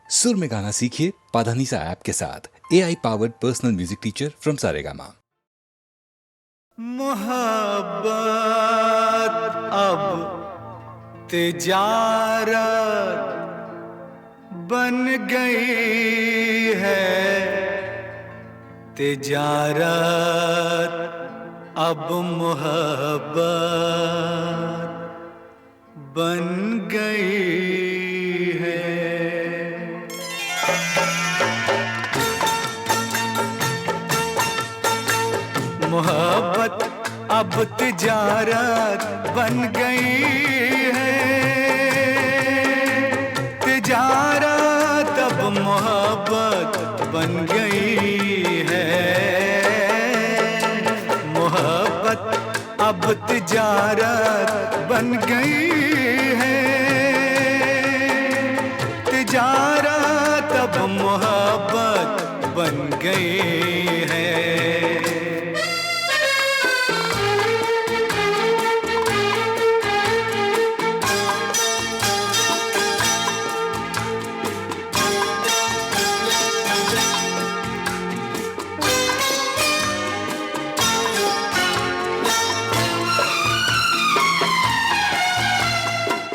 सुर में गाना सीखिए पाधानीसा ऐप के साथ। AI powered personal music teacher from Saregama. मोहब्बत अब तिजारत बन गई है, तिजारत अब मोहब्बत बन गई है। मोहब्बत अब तिजारत बन गई है, तिजारत अब मोहब्बत बन गई है। मोहब्बत अब तिजारत बन गई है, तिजारत अब मोहब्बत बन गई है।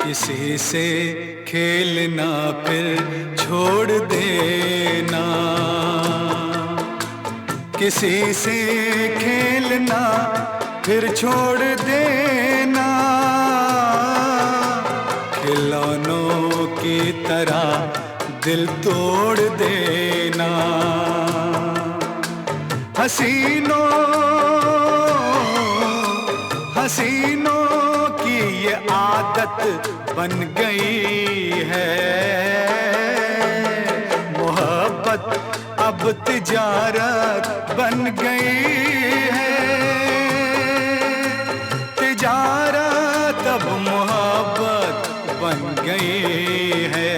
किसी से खेलना फिर छोड़ देना, किसी से खेलना फिर छोड़ देना, खिलौनों की तरह दिल तोड़ देना। हसीनों हसीनों की ये आदत बन गई है। मोहब्बत अब तिजारत बन गई है, तिजारत अब मोहब्बत बन गई है।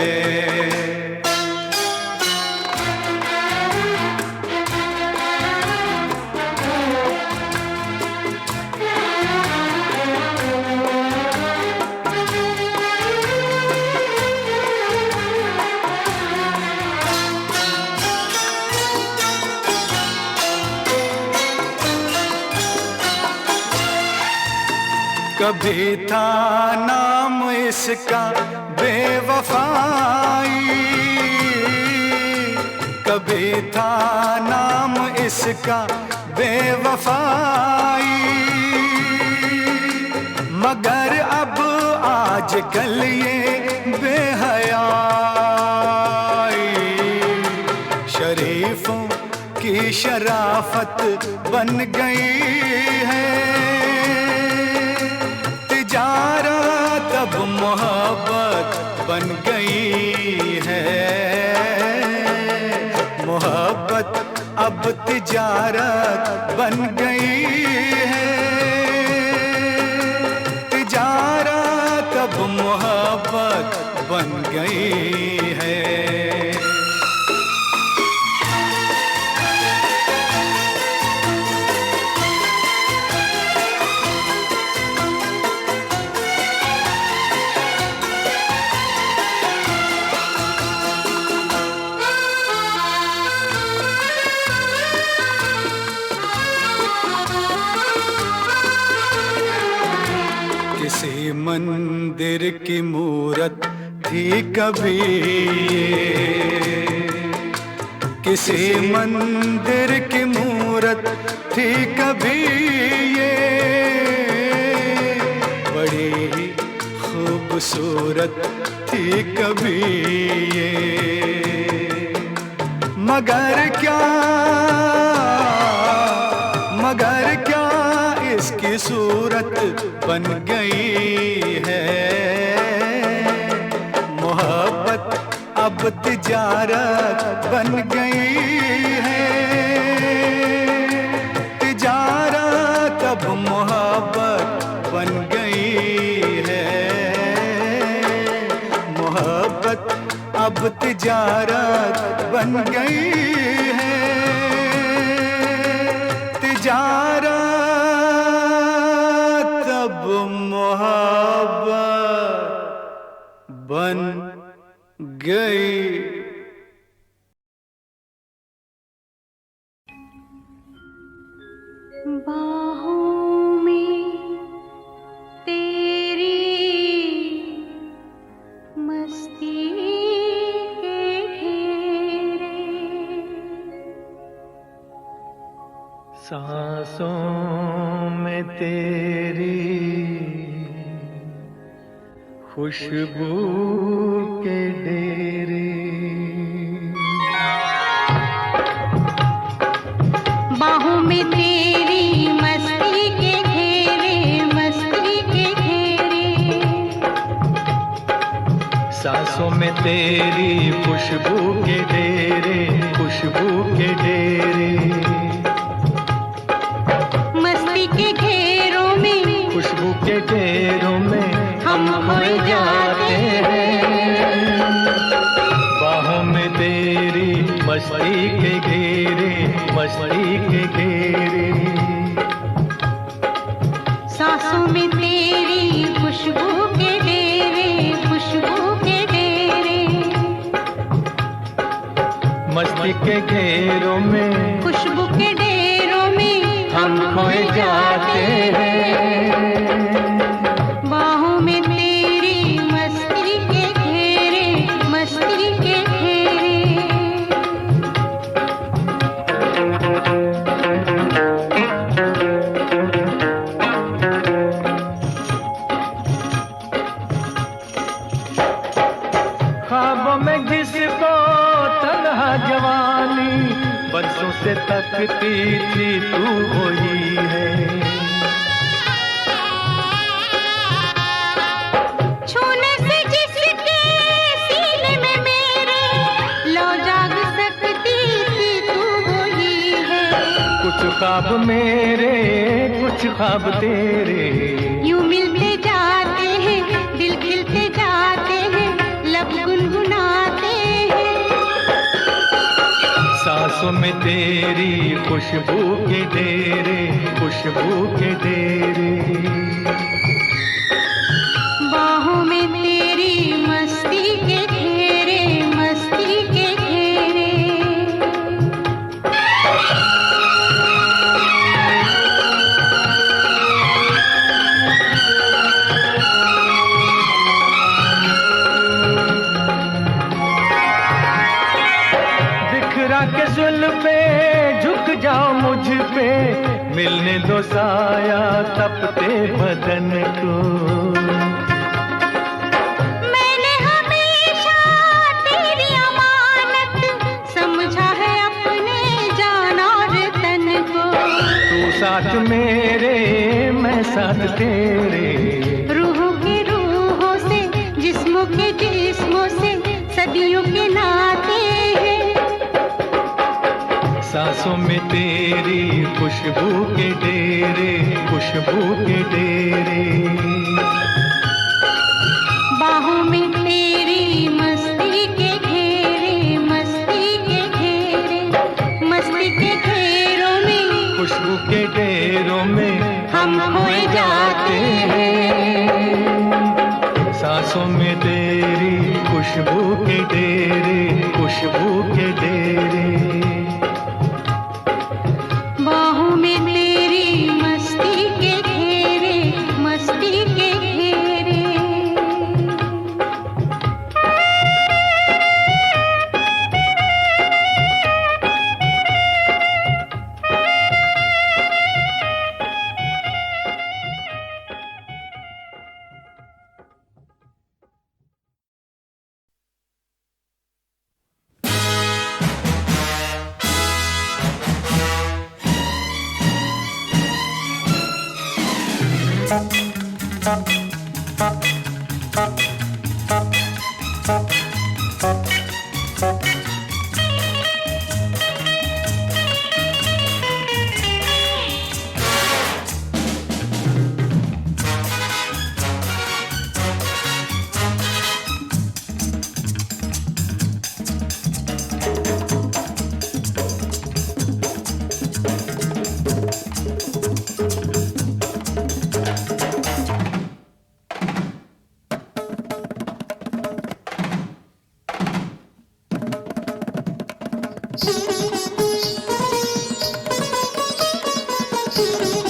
कभी था नाम इसका बेवफाई, कभी था नाम इसका बेवफाई, मगर अब आजकल ये बेहयाई शरीफों की शराफत बन गई है। तिजारत अब मोहब्बत बन गई है, मोहब्बत अब तिजारत बन गई है, तिजारत अब मोहब्बत बन गई है। किसी मंदिर की मूरत थी कभी ये, किसी मंदिर की मूरत थी कभी ये, बड़ी ही खूबसूरत थी कभी ये, मगर क्या इसकी सूरत बन गई है। मोहब्बत अब तिजारत बन गई है, तिजारत अब मोहब्बत बन गई है। मोहब्बत अब तिजारत बन गई है, तिजारत अब मोहब्बत बन गई बाहों में तेरी मस्ती के घेरे, सांसों में तेरी खुशबू के डेरे, बाहों में तेरी मस्ती के घेरे, मस्ती के घेरे, सांसों में तेरी खुशबू के डेरे, खुशबू के डेरे, मस्ती के घेरों में, खुशबू के डेरों में हम खोए जाते हैं। बाहों में तेरी मस्ती के घेरे, मस्ती के घेरे, सांसों में तेरी खुशबू के डेरे, खुशबू के डेरे, मस्ती के घेरों में, खुशबू के डेरों में हम खोए जाते हैं। बाहों में तेरी मस्ती के घेरे, मस्ती के घेरे, ख्वाबों में जिसको तन्हा जवानी बरसों से तकती थी तू वही है। छूने से जिसके सीने में मेरे लो जाग सकती थी तू वही है। कुछ ख्वाब मेरे, कुछ ख्वाब तेरे, यूं मिलते जाते हैं, दिल खिलते जाते हैं, लब गुनगुनाते हैं। सांसों में तेरी खुशबू के डेरे, खुशबू के डेरे, बाहों में तेरी मस्ती के घेरे, मस्ती के घेरे, बिखरा के जुल्फे झुक जाओ मुझ पे, मिलने दो साया तपते बदन को। मैंने हमेशा तेरी अमानत समझा है अपने जान और तन को। तू साथ मेरे, मैं साथ तेरे, रूहों के रूहों से, जिस्मों के जिस्मों से सदियों के नाते हैं। सांसों में तेरी खुशबू के डेरे, खुशबू के डेरे, बाहों में तेरी मस्ती के घेरे, मस्ती के घेरे, मस्ती के घेरों में खुशबू के डेरों में हम खोए जाते हैं। सांसों में तेरी खुशबू के डेरे, खुशबू के डेरे, बाहों में तेरी मस्ती के घेरे, मस्ती के घेरे, Thank you.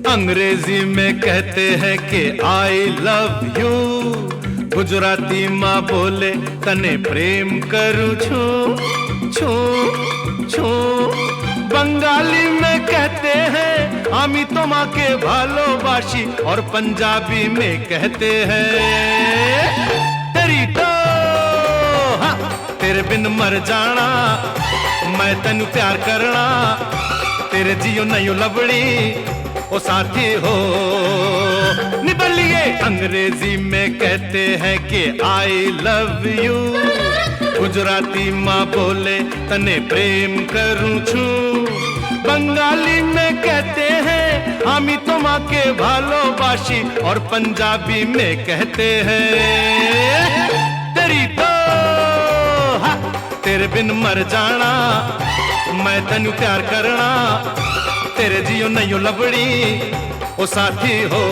अंग्रेजी में कहते हैं कि आई लव यू, गुजराती माँ बोले तने प्रेम करूं छू छू छू, बंगाली में कहते हैं आमी तो माँ के भालोबाशी, और पंजाबी में कहते हैं तेरी तो हाँ, तेरे बिन मर जाना, मैं तेनू प्यार करना, तेरे जियो नहीं लबड़ी ओ साथी हो निबलिए। अंग्रेजी में कहते हैं कि आई लव यू, गुजराती माँ बोले तने प्रेम करूं छू, बंगाली में कहते हैं आमी तो माँ के भालोबाशी, और पंजाबी में कहते हैं तेरी तो हाँ, तेरे बिन मर जाना, मैं तेनू प्यार करना, तेरे जियो नहीं लबड़ी ओ साथी हो।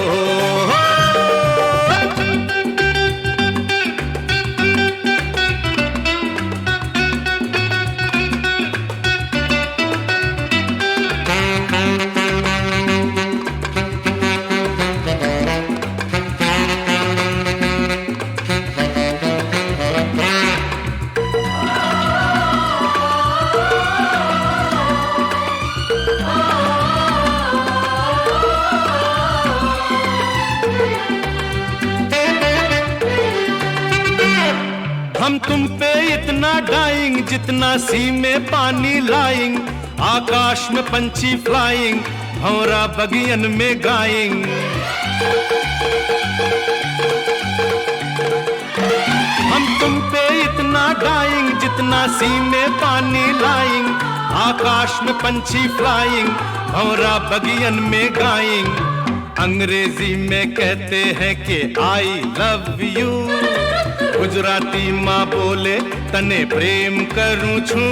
हम तुम पे इतना डाइंग जितना सी में पानी लाइंग, आकाश में पंछी फ्लाइंग, भौरा बगियन में गाइंग। हम तुम पे इतना डाइंग जितना सी में पानी लाइंग, आकाश में पंछी फ्लाइंग, भौरा बगियन में गाइंग। अंग्रेजी में कहते हैं कि आई लव यू, गुजराती माँ बोले तने प्रेम करूं छू,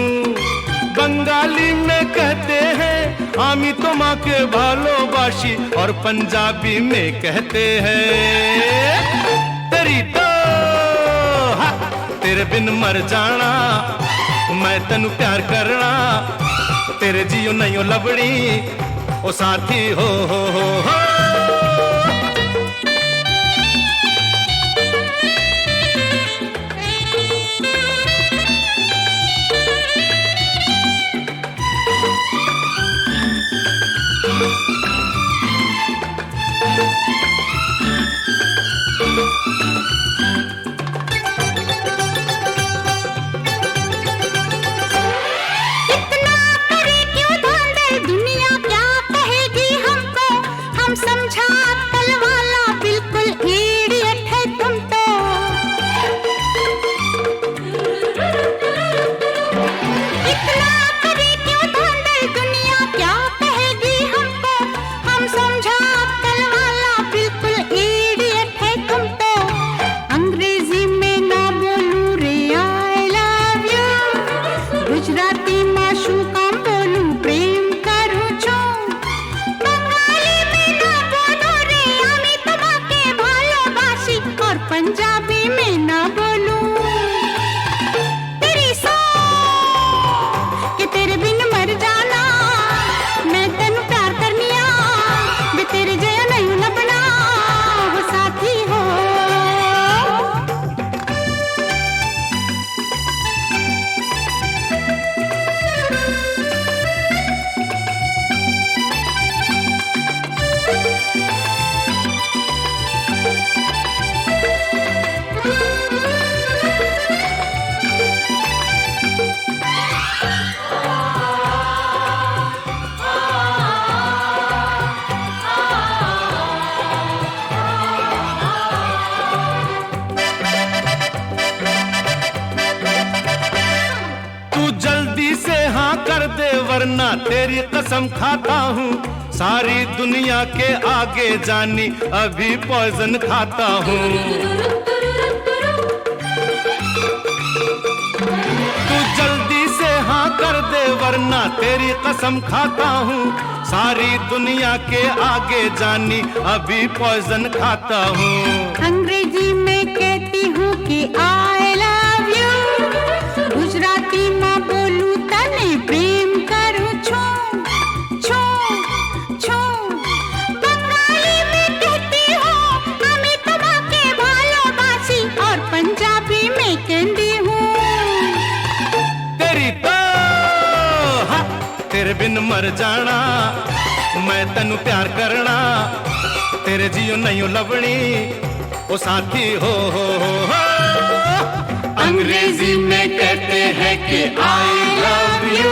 बंगाली में कहते हैं आमी तो माँ के भालोबाशी, और पंजाबी में कहते हैं तेरी तो हाँ, तेरे बिन मर जाना, मैं तेनू प्यार करना, तेरे जियो नहीं लबड़ी ओ साथी हो। पंजाबी में ना बोलूं तेरी सो कि तेरे बिन मर जाना, मैं तेनू प्यार करनिया, वे तेरे जया नहीं लबना वो साथी हो। कर दे वरना तेरी कसम खाता हूँ, सारी दुनिया के आगे जानी अभी पॉइजन खाता हूँ। तू जल्दी से हाँ कर दे वरना तेरी कसम खाता हूँ, सारी दुनिया के आगे जानी अभी पॉइजन खाता हूँ। अंग्रेजी में कहती हूँ कि आई लव यू, गुजराती में बोलूं तने प्रेम करूं छू छू छू, तेरे बिन मर जाना मैं तनु प्यार करना तेरे जियो नहीं लवणी ओ साथी हो अंग्रेजी में कहते हैं कि आई लव यू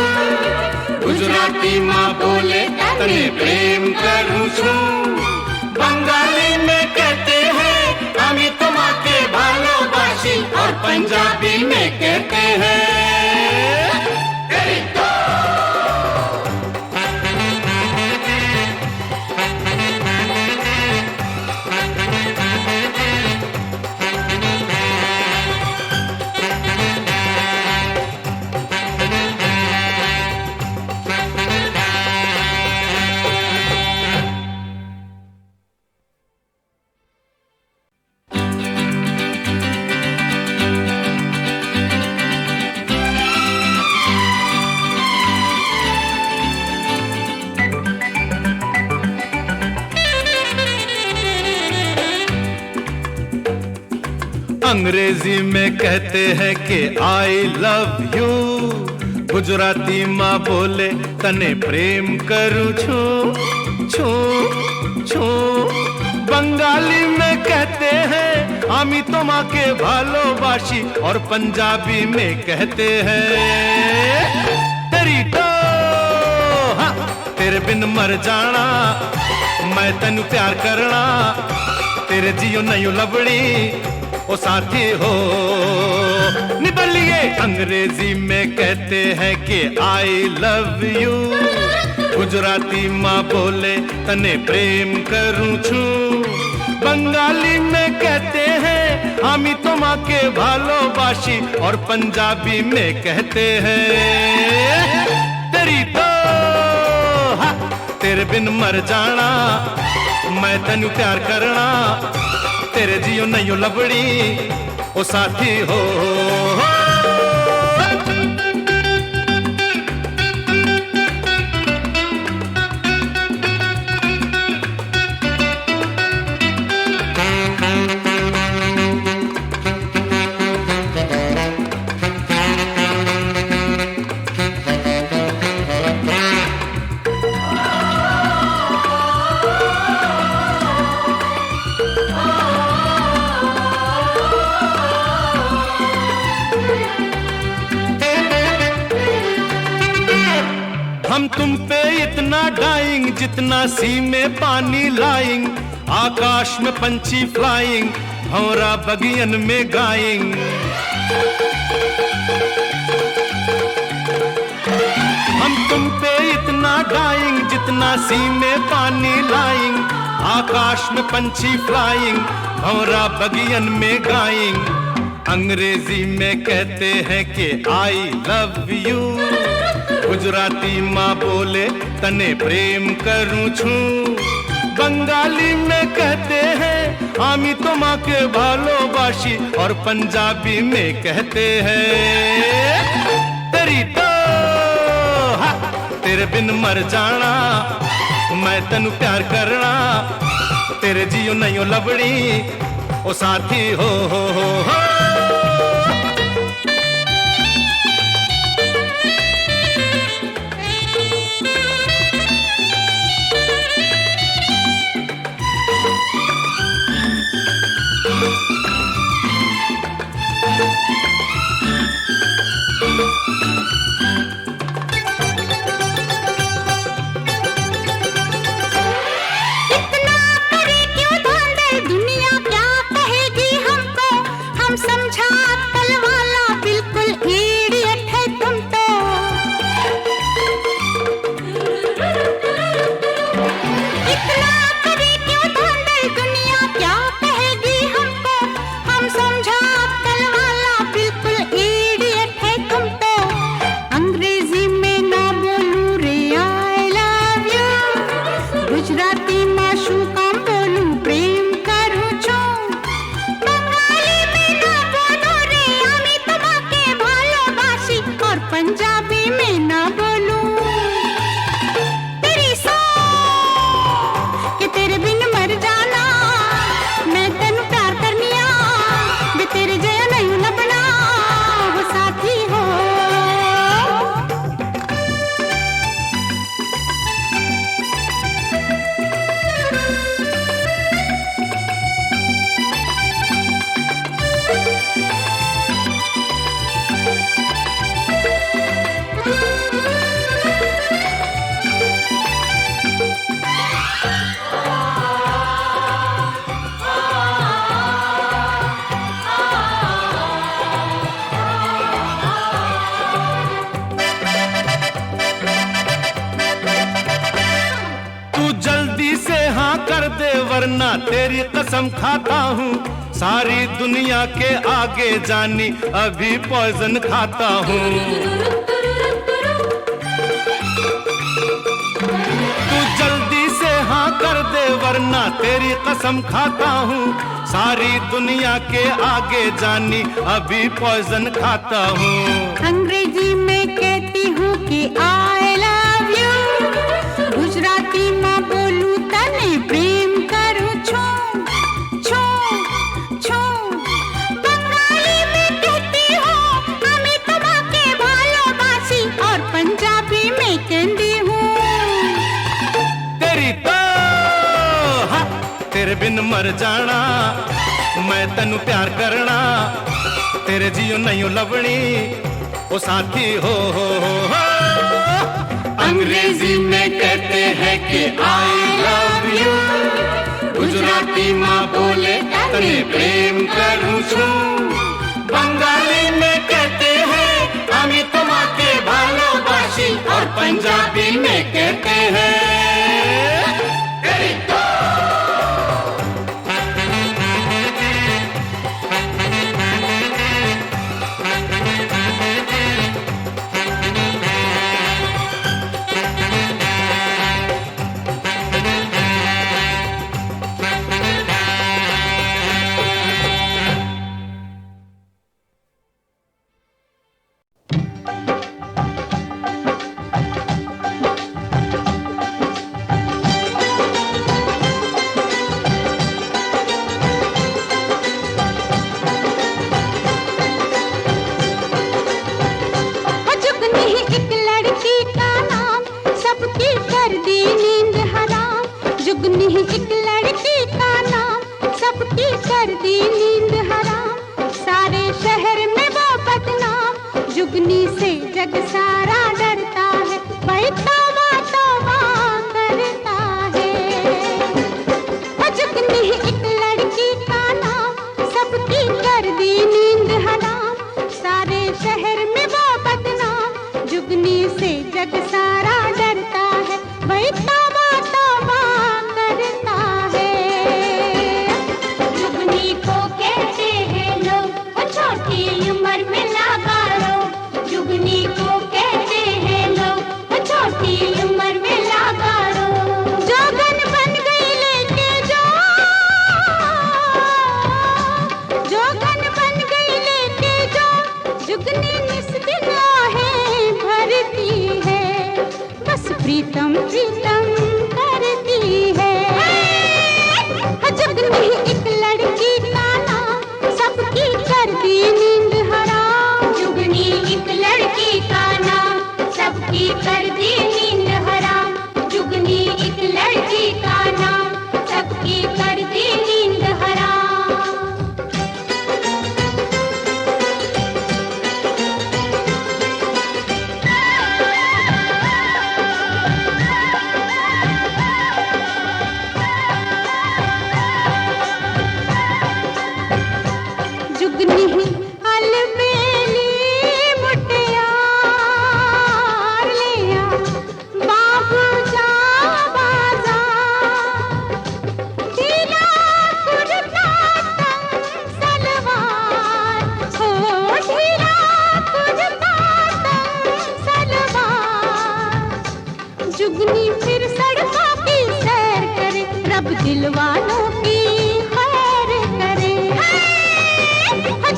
गुजराती माँ बोले तने प्रेम करूं छू बंगाली में कहते हैं আমি তোমাকে ভালোবাসি और पंजाबी में कहते हैं अंग्रेजी में कहते हैं कि आई लव यू गुजराती माँ बोले तने प्रेम करूं छू छू छू बंगाली में कहते हैं आमी তোমাকে ভালোবাসি और पंजाबी में कहते हैं तेरी तो हाँ, तेरे बिन मर जाना मैं तनु प्यार करना तेरे जियो नहीं लबड़ी ओ साथी हो निबलिए अंग्रेजी में कहते हैं कि आई लव यू गुजराती माँ बोले तने प्रेम करूं छू बंगाली में कहते हैं आमी তোমাকে ভালোবাসি और पंजाबी में कहते हैं तेरी तो हाँ, तेरे बिन मर जाना मैं तनु प्यार करना तेरे जियो नहीं लबड़ी ओ साथी हो हम तुम पे इतना डाइंग जितना सी में पानी लाइंग आकाश में पंछी फ्लाइंग भौरा बगियन में गाइंग हम तुम पे इतना डाइंग जितना सी में पानी लाइंग आकाश में पंछी फ्लाइंग भौरा बगियन में गाइंग अंग्रेजी में कहते हैं कि आई लव यू गुजराती माँ बोले तने प्रेम करूं छू बंगाली में कहते हैं आमी তোমাকে ভালোবাসি और पंजाबी में कहते हैं तेरी तो हाँ, तेरे बिन मर जाना मैं तनु प्यार करना तेरे जियो नहीं लबड़ी ओ साथी हो इतना करे क्यों धांधल दुनिया क्या कहेगी हमको हम से हाँ कर दे वरना तेरी कसम खाता हूँ, सारी दुनिया के आगे जानी अभी पॉइजन खाता हूँ। तू जल्दी से हाँ कर दे वरना तेरी कसम खाता हूँ, सारी दुनिया के आगे जानी अभी पॉइजन खाता हूँ। अंग्रेजी में कहती हूँ कि आई लव यू, गुजराती में बोलूं तने प्रेम करूं छू छू छू, बंगाली में कहती हूँ हमें तुम्हारे भालोबासी, और पंजाबी में कहती हूँ तेरी तो हाँ तेरे बिन मर जाना, मैं तनु प्यार करना, तेरे जियो नहीं लवणी ओ साथी हो। अंग्रेजी में कहते हैं कि आई लव यू, गुजराती माँ बोले तने प्रेम करूं छू, बंगाली में कहते हैं हमें तुम्हारे भालोबासी, और पंजाबी में कहते हैं तेरी तो। प्रीतम प्रीतम करती है, जुगनी एक लड़की का नाम सबकी कर दी नींद हराम, जुगनी एक लड़की का नाम सबकी कर दी नींद हराम, जुगनी एक लड़की का नाम सबकी कर दी नींद हराम। जुगनी फिर सड़कों की सैर करे, रब दिलवालों की खैर करे।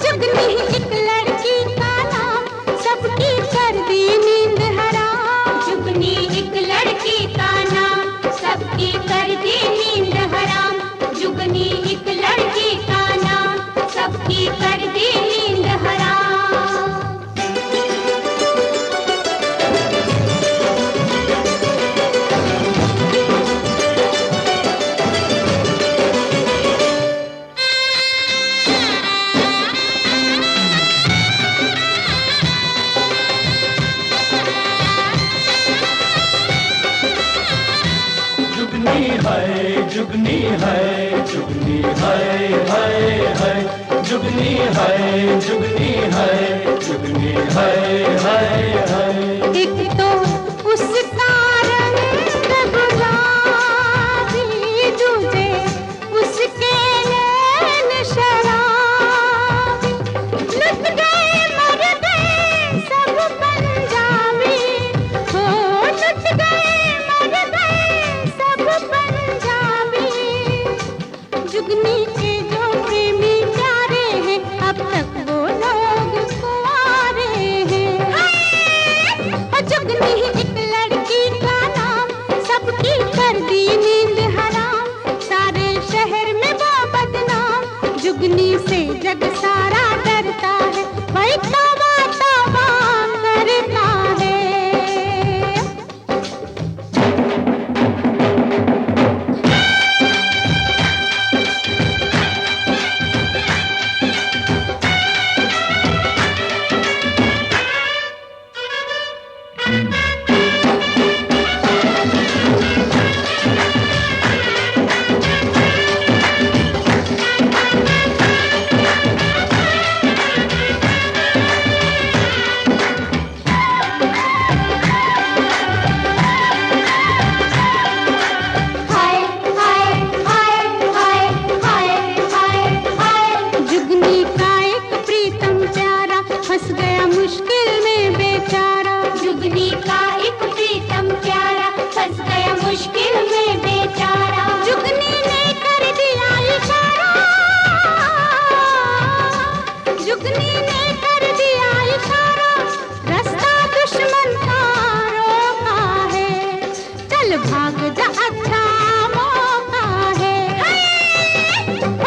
जुगनी एक लड़की का नाम सबकी कर दी नींद हराम, जुगनी एक लड़की का नाम सबकी कर दी नींद हराम, जुगनी एक लड़की का नाम सबकी कर दी नींद हराम। जुगनी है जुगनी है जुगनी है जुगनी है जुगनी है। एक तो उसका रंग गुलाबी, भाग जा अच्छा मौका है।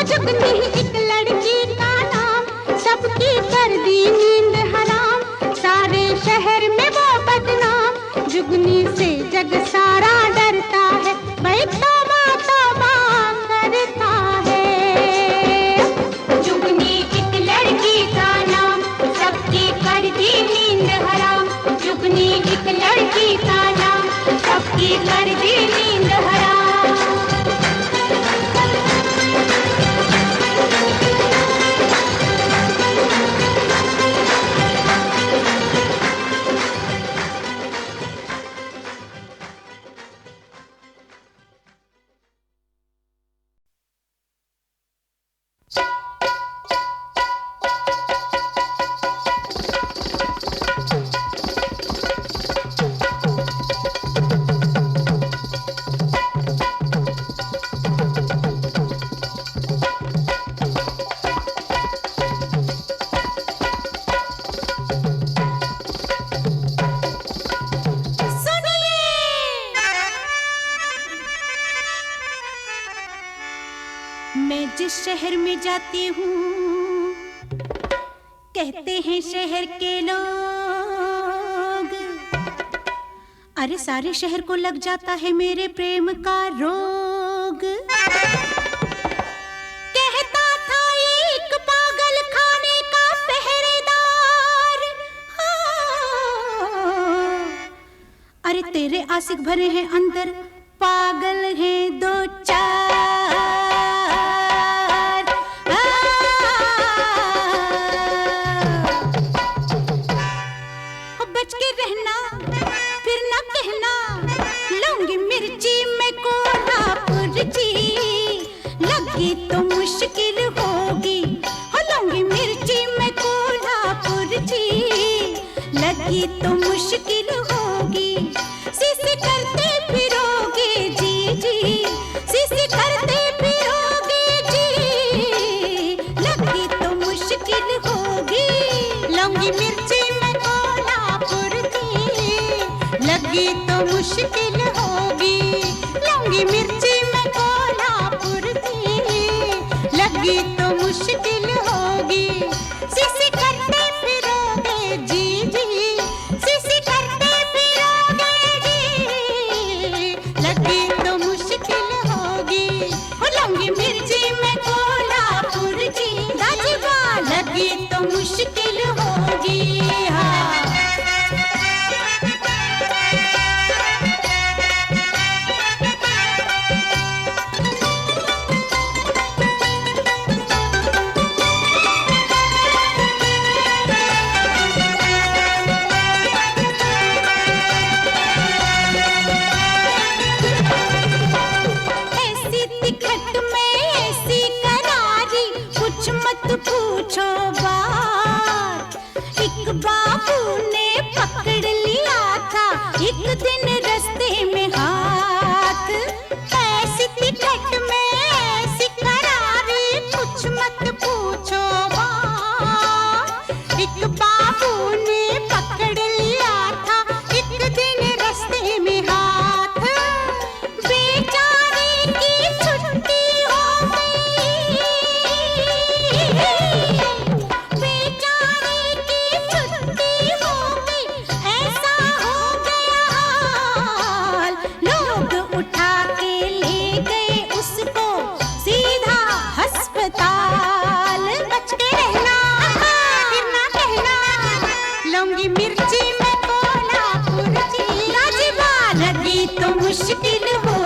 जुगनी एक लड़की का नाम, सबकी कर दी नींद हराम, सारे शहर में वो बदनाम, जुगनी से जग सारा डरता है, भाई तौबा तौबा करता है। जुगनी एक लड़की का नाम, सबकी कर दी नींद हराम, जुगनी एक लड़की का नाम, सबकी कर दी नींद हराम। मैं जिस शहर में जाती हूँ, कहते हैं शहर के लोग, अरे सारे शहर को लग जाता है मेरे प्रेम का रोग। कहता था एक पागल खाने का पहरेदार, हाँ, अरे तेरे आशिक भरे हैं अंदर, पागल हैं दो चार। बच के रहना फिर ना कहना, लूंगी मिर्ची मैं कोल्हापुर जी, लगी तो मुश्किल होगी, हो लूंगी मिर्ची मैं कोल्हापुर जी, लगी तो मुश्किल होगी। सीसी करते फिरोगे जी जी, सीसी करते फिरोगे जी, लगी तो मुश्किल होगी। लूंगी मिर्ची मैं कोल्हापुर जी, लगी तो मुश्किल होगी। लूंगी मिर्ची मैं कोल्हापुर जी, लगी तो मुश्किल होगी। सीसी करते फिरोगे जी जी, सीसी करते फिरोगे जी, लगी तो मुश्किल होगी। हो लूंगी मिर्ची मैं कोल्हापुर जी, दाजीबा लगी तो मुश्किल होगी। हाँ ऐसी तिखट में ऐसी करारी, कुछ मत पूछो बात। एक बाबू ने पकड़ लिया था एक दिन रास्ते में हाथ, ऐसी तिखट में ऐसी करारी, कुछ मत पूछो बात। एक बाबू ने पकड़ लिया था एक दिन रास्ते में हाथ, बेचारे की छुट्टी हो गई, बेचारे की छुट्टी हो गई, ऐसा हो गया हाल। लोग उठा के ले गए उसको सीधा अस्पताल। बच के रहना फिर ना कहना, लूंगी मिर्ची मैं कोल्हापुर जी, दाजीबा लगी तो मुश्किल हो